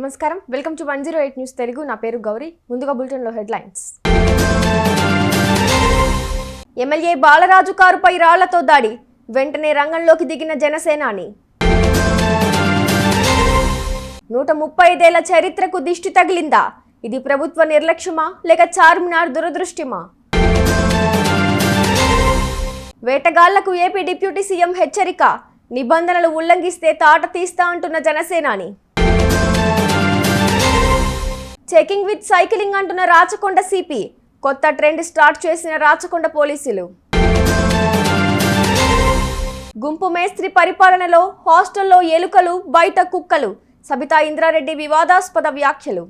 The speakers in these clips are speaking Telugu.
నమస్కారం, వెల్కమ్ టు 108 న్యూస్ తెలుగు. నా పేరు గౌరీ. ముందుగా బులెటిన్లో హెడ్లైన్స్. ఎమ్మెల్యే బాలరాజు కారుపై రాళ్లతో దాడి, వెంటనే రంగంలోకి దిగిన జనసేనాని. 135 ఏళ్ల చరిత్రకు దిష్టి తగిలిందా? ఇది ప్రభుత్వ నిర్లక్ష్యమా లేక చార్మినార్ దురదృష్టమా? వేటగాళ్లకు ఏపీ డిప్యూటీ సీఎం హెచ్చరిక, నిబంధనలు ఉల్లంఘిస్తే తాట తీస్తా అంటున్న జనసేనాని. చెకింగ్ విత్ సైకిలింగ్ అంటున్న రాచకొండ సిపి, కొత్త ట్రెండ్ స్టార్ట్ చేసిన రాచకొండ పోలీసులు. గుంపు మేస్త్రి పరిపాలనలో హాస్టల్లో ఎలుకలు, బయట కుక్కలు, సబితా ఇంద్రారెడ్డి వివాదాస్పద వ్యాఖ్యలు.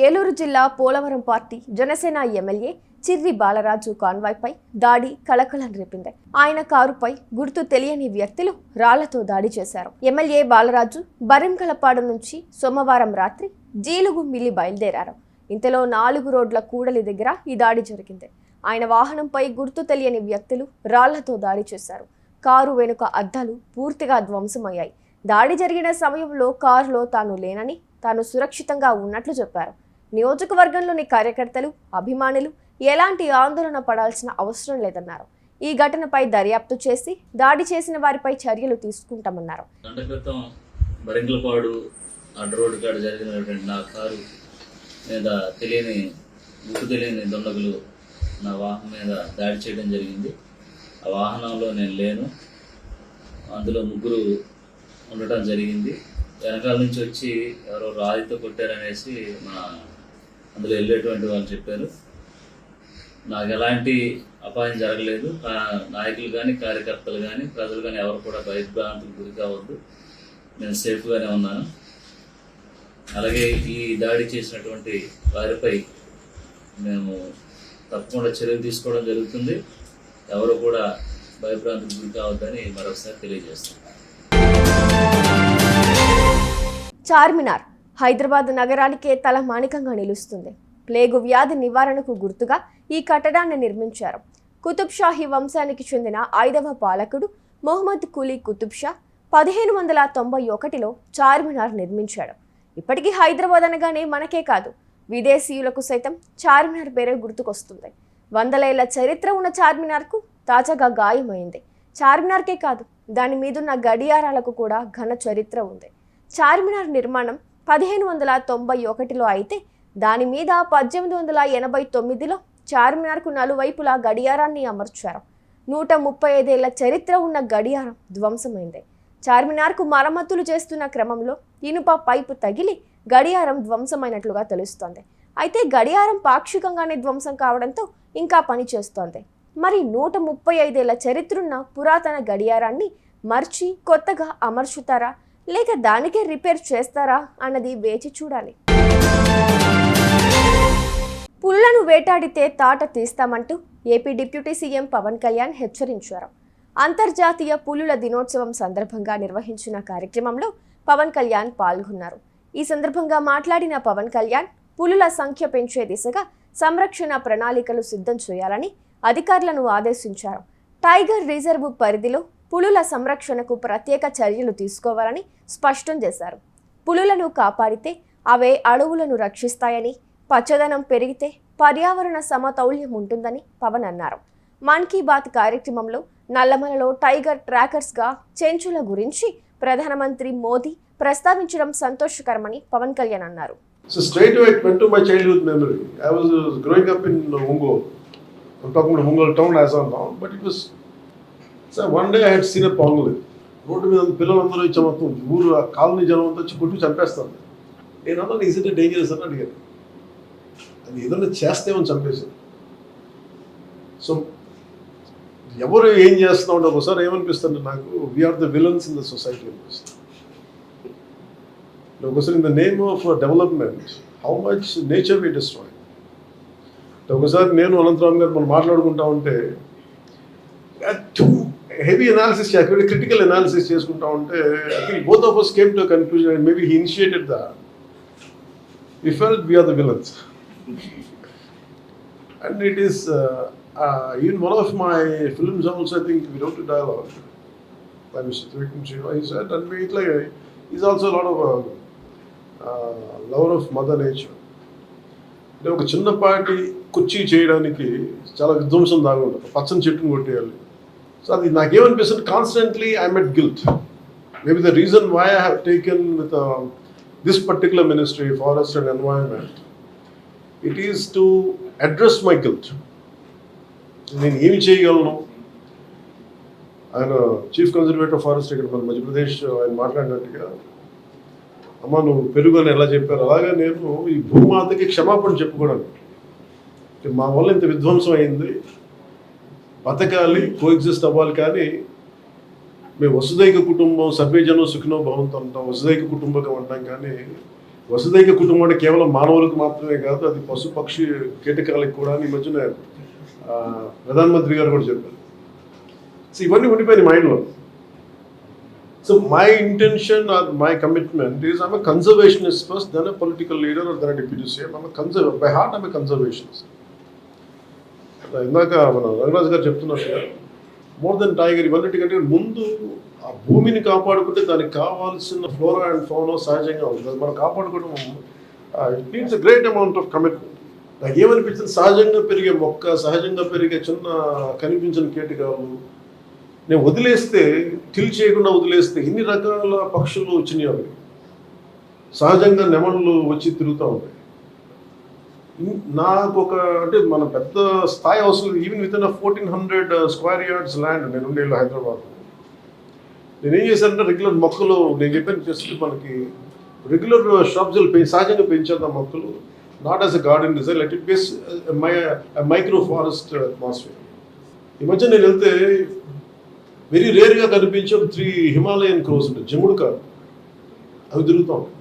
ఏలూరు జిల్లా పోలవరం పార్టీ జనసేన ఎమ్మెల్యే చిర్రి బాలరాజు కాన్వాయ్పై దాడి కలకలం రేపింది. ఆయన కారుపై గుర్తు తెలియని వ్యక్తులు రాళ్లతో దాడి చేశారు. ఎమ్మెల్యే బాలరాజు బరింకలపాడు నుంచి సోమవారం రాత్రి జీలుగుమిల్లి బయలుదేరారు. ఇంతలో 4 రోడ్ల కూడలి దగ్గర ఈ దాడి జరిగింది. ఆయన వాహనంపై గుర్తు తెలియని వ్యక్తులు రాళ్లతో దాడి చేశారు. కారు వెనుక అద్దాలు పూర్తిగా ధ్వంసమయ్యాయి. దాడి జరిగిన సమయంలో కారులో తాను లేనని, తాను సురక్షితంగా ఉన్నట్లు చెప్పారు. నియోజకవర్గంలోని కార్యకర్తలు, అభిమానులు ఎలాంటి ఆందోళన పడాల్సిన అవసరం లేదన్నారు. ఈ ఘటనపై దర్యాప్తు చేసి దాడి చేసిన వారిపై చర్యలు తీసుకుంటామన్నారు. బరింకలపాడు అడ్డ రోడ్డు కాడ జరిగినటువంటి నా కారు మీద గుర్తు తెలియని దుండగులు నా వాహనం మీద దాడి చేయడం జరిగింది. ఆ వాహనంలో నేను లేను. అందులో 3 ఉండటం జరిగింది. వెనకాల నుంచి వచ్చి ఎవరో రాయితో కొట్టారనేసి అందులో వెళ్ళేటువంటి వాళ్ళు చెప్పారు. నాకు ఎలాంటి అపాయం జరగలేదు. నాయకులు కానీ, కార్యకర్తలు కానీ, ప్రజలు కానీ ఎవరు కూడా భయభ్రాంతులకు గురి కావద్దు. నేను సేఫ్గానే ఉన్నాను. అలాగే ఈ దాడి చేసినటువంటి వారిపై మేము తప్పకుండా చర్యలు తీసుకోవడం జరుగుతుంది. ఎవరు కూడా భయభ్రాంతులకు గురి కావద్దని మరొకసారి తెలియజేస్తాం. చార్మినార్ హైదరాబాద్ నగరానికే తలమానికంగా నిలుస్తుంది. ప్లేగు వ్యాధి నివారణకు గుర్తుగా ఈ కట్టడాన్ని నిర్మించారు. కుతుబ్ షాహీ వంశానికి చెందిన 5వ పాలకుడు మొహమ్మద్ కులీ కుతుబ్ షా 1591లో చార్మినార్ నిర్మించాడు. ఇప్పటికీ హైదరాబాద్ అనగానే మనకే కాదు, విదేశీయులకు సైతం చార్మినార్ పేరే గుర్తుకొస్తుంది. 100 ఏళ్ల చరిత్ర ఉన్న చార్మినార్కు తాజాగా గాయమైంది. చార్మినార్కే కాదు, దాని మీదున్న గడియారాలకు కూడా ఘన చరిత్ర ఉంది. చార్మినార్ నిర్మాణం 1591లో అయితే దాని మీద 1889లో చార్మినార్కు నలువైపులా గడియారాన్ని అమర్చారు. 135 ఏళ్ల చరిత్ర ఉన్న గడియారం ధ్వంసమైంది. చార్మినార్కు మరమ్మతులు చేస్తున్న క్రమంలో ఇనుప పైపు తగిలి గడియారం ధ్వంసమైనట్లుగా తెలుస్తోంది. అయితే గడియారం పాక్షికంగానే ధ్వంసం కావడంతో ఇంకా పనిచేస్తోంది. మరి 135 ఏళ్ల చరిత్రున్న పురాతన గడియారాన్ని మర్చి కొత్తగా అమర్చుతారా లేక దానికే రిపేర్ చేస్తారా అన్నది వేచి చూడాలి. పులులను వేటాడితే తాట తీస్తామంటూ AP deputy CM Pawan Kalyan హెచ్చరించారు. అంతర్జాతీయ పులుల దినోత్సవం సందర్భంగా నిర్వహించిన కార్యక్రమంలో పవన్ కళ్యాణ్ పాల్గొన్నారు. ఈ సందర్భంగా మాట్లాడిన పవన్ కళ్యాణ్ పులుల సంఖ్య పెంచే దిశగా సంరక్షణ ప్రణాళికలు సిద్ధం చేయాలని అధికారులను ఆదేశించారు. టైగర్ రిజర్వ్ పరిధిలో పులుల సంరక్షణకు ప్రత్యేక చర్యలు తీసుకోవాలని స్పష్టం చేశారు. పులులను కాపాడితే అవే అడవులను రక్షిస్తాయని, పచ్చదనం పెరిగితే పర్యావరణ సమతౌల్యం ఉంటుందని పవన్ అన్నారు. మన్ కీ బాత్ కార్యక్రమంలో నల్లమలలో టైగర్ ట్రాకర్స్గా చెంచుల గురించి ప్రధానమంత్రి మోదీ ప్రస్తావించడం సంతోషకరమని పవన్ కళ్యాణ్ అన్నారు. So straight away it went to my childhood memory. I was growing up in Ongole. I'm talking about Ongole town as of now, but it was. So one day I had seen a pangolin. Road మీద పిల్లలందరూ ఇచ్చా మొత్తం ఊరు కాలనీ జనం అంతా వచ్చి కొట్టి చంపేస్తాను. నేను అన్నాను, ఈజ్ ఇట్ డేంజరస్ అని అడిగాను. అది ఏదైనా చేస్తేమని చంపేశాను. సో ఎవరు ఏం చేస్తున్నాం అంటే ఒకసారి ఏమనిపిస్తుంది నాకు, we're the villains in the society అనిపిస్తుంది. ఒకసారి in the name of development how much nature we destroy. ఒకసారి నేను అనంతరామ్ గారు మనం మాట్లాడుకుంటా ఉంటే heavy analysis, critical analysis చేసుకుంటా ఉంటే I think both of us came to a conclusion and maybe he initiated that. We felt we are the villains. And it is even one of my films also, I think we wrote a dialogue by Mr. Trivikram Shiva. He said, and we like is also lot of lover of mother nature. అంటే ఒక చిన్నపాటి కుర్చీ చేయడానికి చాలా విధ్వంసం దాగా ఉంటుంది, పచ్చని చెట్టును కొట్టేయాలి. సో అది నాకేమనిపిస్తుంది, constantly I'm at guilt. Maybe the reason why I have taken with this particular ministry, forest and environment, it is to address my guilt. నేను ఏమి చేయగలను? ఆయన చీఫ్ కన్జర్వేటర్ ఫారెస్ట్ ఇక్కడ మన మధ్యప్రదేశ్, ఆయన మాట్లాడినట్టుగా, అమ్మ నువ్వు పెరుగు అని ఎలా చెప్పారు, అలాగే నేను ఈ భూమాతకి క్షమాపణ చెప్పుకోవడానికి, మా వల్ల ఇంత విధ్వంసం అయింది, బతకాలి, కోఎగ్జిస్ట్ అవ్వాలి, కానీ మేము వసుదైక కుటుంబం, సర్వేజనం సుఖినో భవంతు అంటాం, వసుదైక కుటుంబకం అంటాం. కానీ వసుదైక కుటుంబం అంటే కేవలం మానవులకు మాత్రమే కాదు, అది పశు పక్షి కీటకాలకు కూడా. ఈ మధ్యన ప్రధానమంత్రి గారు కూడా చెప్పారు. సో ఇవన్నీ ఉండిపోయినాయి మైండ్లో. So my intention or my commitment is I'm a conservationist first, then a political leader or then a deputy CM. By heart I'm a conservationist. ఇందాక మన రంగరాజు గారు చెప్తున్నట్టుగా మోర్ దెన్ టైగర్, ఇవన్నిటికంటే ముందు ఆ భూమిని కాపాడుకుంటే దానికి కావాల్సిన ఫ్లోరా అండ్ ఫౌనా సహజంగా ఉంటుంది. మనం కాపాడుకోవడం it needs a great amount of commitment. నాకు ఏమనిపించింది, సహజంగా పెరిగే మొక్క, సహజంగా పెరిగే చిన్న కనిపించిన కీటకాలు నేను వదిలేస్తే, కిల్ చేయకుండా వదిలేస్తే ఎన్ని రకాల పక్షులు వచ్చినాయి. అవి సహజంగా నెమళ్ళు వచ్చి తిరుగుతూ ఉంటాయి. నాకు ఒక అంటే మన పెద్ద స్థాయి అవసరం, even with in 1400 square yards land నేను ఉండేళ్ళు హైదరాబాద్. నేను ఏం చేశానంటే రెగ్యులర్ మొక్కలు, నేను చెప్పాను జస్ట్ మనకి రెగ్యులర్ షాప్స్ సహజంగా పెంచేద్దాం మొక్కలు, not as a garden design, let it base micro forest atmosphere. ఈ మధ్య నేను వెళ్తే వెరీ రేర్గా కనిపించే 3 హిమాలయన్ క్రోస్ ఉంటాయి, జముడు కాదు, అవి తిరుగుతూ ఉంటాయి.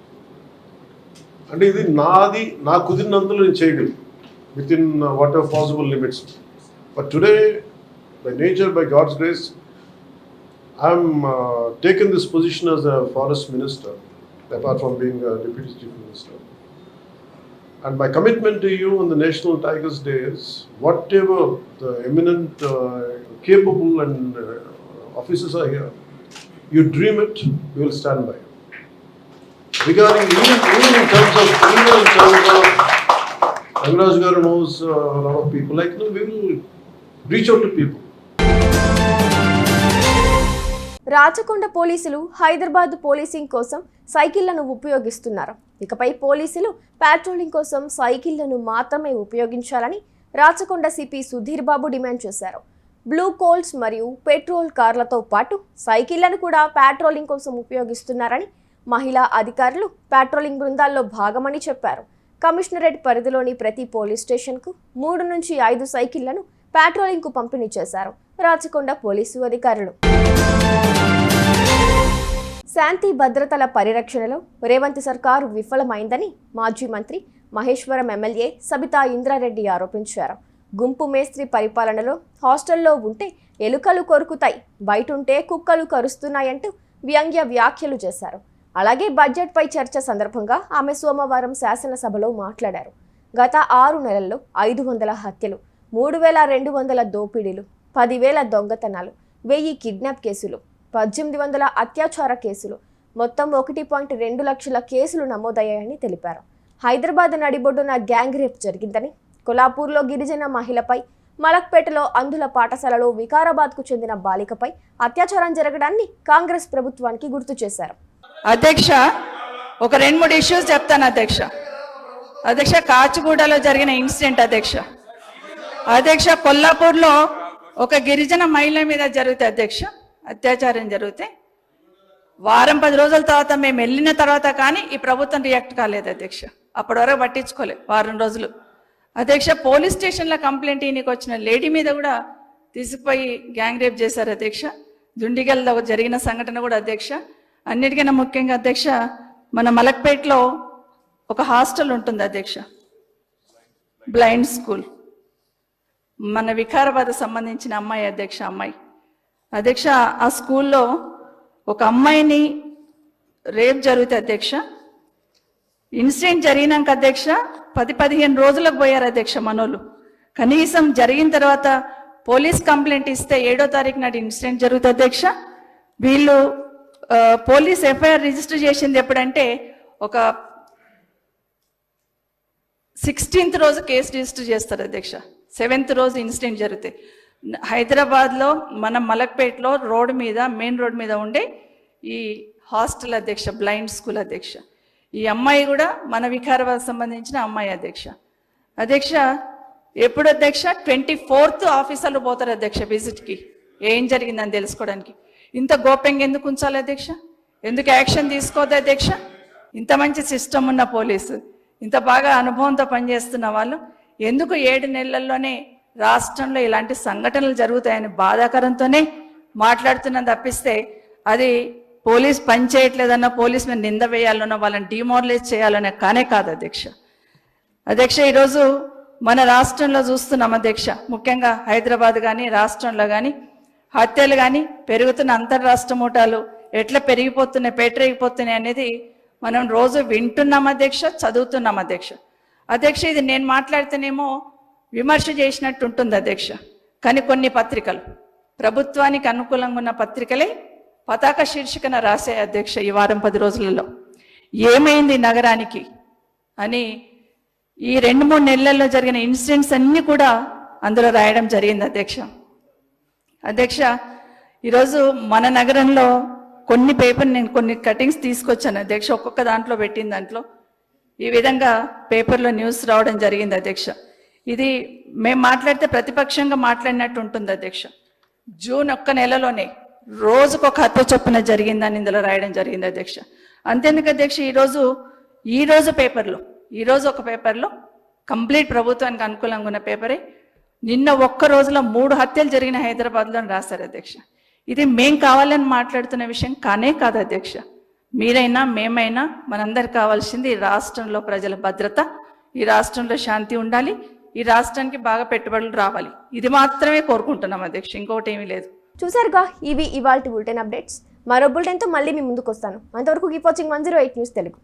అంటే ఇది నాది, నా కుదిరినంతలో నేను చేయగలను within whatever possible limits. But today by nature, by God's grace, I'm taken this position as a forest minister, apart from being a deputy chief minister. And my commitment to you on the National Tigers Day is, whatever the eminent, capable and officers are here, you dream it, we will stand by you. Regarding even in terms of Rangaraj Garu knows a lot of people, like, no, we will reach out to people. Rachakonda పోలీసులు హైదరాబాద్ పోలీసింగ్ కోసం సైకిళ్లను ఉపయోగిస్తున్నారు. ఇకపై పోలీసులు పాట్రోలింగ్ కోసం సైకిళ్లను మాత్రమే ఉపయోగించాలని రాచకొండ సిపి సుధీర్ బాబు డిమాండ్ చేశారు. బ్లూ కోల్స్ మరియు పెట్రోల్ కార్లతో పాటు సైకిళ్లను కూడా పాట్రోలింగ్ కోసం ఉపయోగిస్తున్నారని, మహిళా అధికారులు పాట్రోలింగ్ బృందాల్లో భాగమని చెప్పారు. కమిషనరేట్ పరిధిలోని ప్రతి పోలీస్ స్టేషన్కు 3 నుంచి 5 సైకిళ్లను పాట్రోలింగ్కు పంపిణీ చేశారు రాచకొండ పోలీసు అధికారులు. శాంతి భద్రతల పరిరక్షణలో రేవంత్ సర్కారు విఫలమైందని మాజీ మంత్రి మహేశ్వరం ఎమ్మెల్యే సబితా ఇంద్రారెడ్డి ఆరోపించారు. గుంపు మేస్త్రి పరిపాలనలో హాస్టల్లో ఉంటే ఎలుకలు కొరుకుతాయి, బయటుంటే కుక్కలు కరుస్తున్నాయంటూ వ్యంగ్య వ్యాఖ్యలు చేశారు. అలాగే బడ్జెట్పై చర్చ సందర్భంగా ఆమె సోమవారం శాసనసభలో మాట్లాడారు. గత 6 నెలల్లో 500 హత్యలు, 3200 దోపిడీలు, 10,000 దొంగతనాలు, 1000 కిడ్నాప్ కేసులు, 1800 అత్యాచార కేసులు, మొత్తం 1.2 లక్షల కేసులు నమోదయ్యాయని తెలిపారు. హైదరాబాద్ నడిబొడ్డున గ్యాంగ్ రేప్ జరిగిందని, కొల్లాపూర్లో గిరిజన మహిళపై, మలక్పేటలో అంధుల పాఠశాలలో వికారాబాద్కు చెందిన బాలికపై అత్యాచారం జరగడాన్ని కాంగ్రెస్ ప్రభుత్వానికి గుర్తు చేశారు. అధ్యక్ష, ఒక 2-3 ఇష్యూస్ చెప్తాను అధ్యక్ష. కాచిగూడలో జరిగిన ఇన్సిడెంట్ అధ్యక్ష, కొల్లాపూర్లో ఒక గిరిజన మహిళ మీద జరిగితే అత్యాచారం జరిగితే వారం 10 రోజుల తర్వాత మేము వెళ్ళిన తర్వాత కానీ ఈ ప్రభుత్వం రియాక్ట్ కాలేదు అధ్యక్ష. అప్పటి వరకు పట్టించుకోలేదు, వారం రోజులు. అధ్యక్ష, పోలీస్ స్టేషన్లో కంప్లైంట్ ఈయనకి వచ్చిన లేడీ మీద కూడా తీసుకుపోయి గ్యాంగ్ రేప్ చేశారు అధ్యక్ష. దుండిగల్లో జరిగిన సంఘటన కూడా అధ్యక్ష. అన్నిటికన్నా ముఖ్యంగా అధ్యక్ష, మన మలక్పేటలో ఒక హాస్టల్ ఉంటుంది అధ్యక్ష, బ్లైండ్ స్కూల్. మన వికారాబాద్ సంబంధించిన అమ్మాయి అధ్యక్ష, ఆ స్కూల్లో ఒక అమ్మాయిని రేప్ జరిగితే అధ్యక్ష, ఇన్సిడెంట్ జరిగినాక అధ్యక్ష 10-15 రోజులకు పోయారు అధ్యక్ష మనోళ్ళు. కనీసం జరిగిన తర్వాత పోలీస్ కంప్లైంట్ ఇస్తే 7వ తారీఖు నాటి ఇన్సిడెంట్ జరుగుతుంది అధ్యక్ష. వీళ్ళు పోలీస్ ఎఫ్ఐఆర్ రిజిస్టర్ చేసింది ఎప్పుడంటే ఒక 16th రోజు కేసు రిజిస్టర్ చేస్తారు అధ్యక్ష. 7th రోజు ఇన్సిడెంట్ జరిగితే హైదరాబాద్లో మన మలక్పేటలో రోడ్డు మీద మెయిన్ రోడ్ మీద ఉండే ఈ హాస్టల్ అధ్యక్ష, బ్లైండ్ స్కూల్ అధ్యక్ష. ఈ అమ్మాయి కూడా మన వికారాబాద్ సంబంధించిన అమ్మాయి అధ్యక్ష. అధ్యక్ష ఎప్పుడు అధ్యక్ష 24th ఆఫీసర్లు పోతారు అధ్యక్ష విజిట్కి, ఏం జరిగిందని తెలుసుకోవడానికి. ఇంత గోప్యంగా ఎందుకు ఉంచాలి అధ్యక్ష? ఎందుకు యాక్షన్ తీసుకోవద్దు అధ్యక్ష? ఇంత మంచి సిస్టమ్ ఉన్న పోలీసు, ఇంత బాగా అనుభవంతో పనిచేస్తున్న వాళ్ళు ఎందుకు 7 నెలల్లోనే రాష్ట్రంలో ఇలాంటి సంఘటనలు జరుగుతాయని బాధాకరంతోనే మాట్లాడుతున్నా తప్పిస్తే అది పోలీస్ పని చేయట్లేదన్న, పోలీస్ మీద నింద వేయాలన్నా, వాళ్ళని డిమోరలైజ్ చేయాలనే కానే కాదు అధ్యక్ష. అధ్యక్ష ఈరోజు మన రాష్ట్రంలో చూస్తున్నాం అధ్యక్ష, ముఖ్యంగా హైదరాబాద్ కానీ రాష్ట్రంలో కానీ హత్యలు కానీ పెరుగుతున్న అంతర్రాష్ట్ర మూటాలు ఎట్లా పెరిగిపోతున్నాయి, పేటరేగిపోతున్నాయి అనేది మనం రోజు వింటున్నాం అధ్యక్ష, చదువుతున్నాం అధ్యక్ష. అధ్యక్ష ఇది నేను మాట్లాడితేనేమో విమర్శ చేసినట్టు ఉంటుంది అధ్యక్ష, కానీ కొన్ని పత్రికలు ప్రభుత్వానికి అనుకూలంగా ఉన్న పత్రికలే పతాక శీర్షికన రాసే అధ్యక్ష ఈ వారం 10 రోజులలో ఏమైంది నగరానికి అని ఈ 2-3 నెలల్లో జరిగిన ఇన్సిడెంట్స్ అన్నీ కూడా అందులో రాయడం జరిగింది అధ్యక్ష. అధ్యక్ష ఈరోజు మన నగరంలో కొన్ని నేను కొన్ని కటింగ్స్ తీసుకొచ్చాను అధ్యక్ష, ఒక్కొక్క దాంట్లో పెట్టిన దాంట్లో ఈ విధంగా పేపర్లో న్యూస్ రావడం జరిగింది అధ్యక్ష. ఇది మేము మాట్లాడితే ప్రతిపక్షంగా మాట్లాడినట్టు ఉంటుంది అధ్యక్ష. జూన్ 1 నెలలోనే రోజుకొక హత్య చొప్పున జరిగిందని ఇందులో రాయడం జరిగింది అధ్యక్ష. అంతేందుకు అధ్యక్ష ఈరోజు పేపర్లో ఈరోజు ఒక పేపర్లో కంప్లీట్ ప్రభుత్వానికి అనుకూలంగా ఉన్న పేపరే నిన్న ఒక్క రోజులో 3 హత్యలు జరిగిన హైదరాబాద్లో రాశారు అధ్యక్ష. ఇది మేం కావాలని మాట్లాడుతున్న విషయం కానే కాదు అధ్యక్ష. మీరైనా మేమైనా మనందరికి కావాల్సింది ఈ రాష్ట్రంలో ప్రజల భద్రత, ఈ రాష్ట్రంలో శాంతి ఉండాలి, ఈ రాష్ట్రానికి బాగా పెట్టుబడులు రావాలి, ఇది మాత్రమే కోరుకుంటున్నాం అధ్యక్ష, ఇంకొకటి ఏమీ లేదు. చూసారుగా, ఇవి ఇవాల్టి బులెటిన్ అప్డేట్స్. మరో బులెటిన్తో మళ్ళీ మీ ముందుకు వస్తాను. అంతవరకు కీప్ వాచింగ్ 108 న్యూస్ తెలుగు.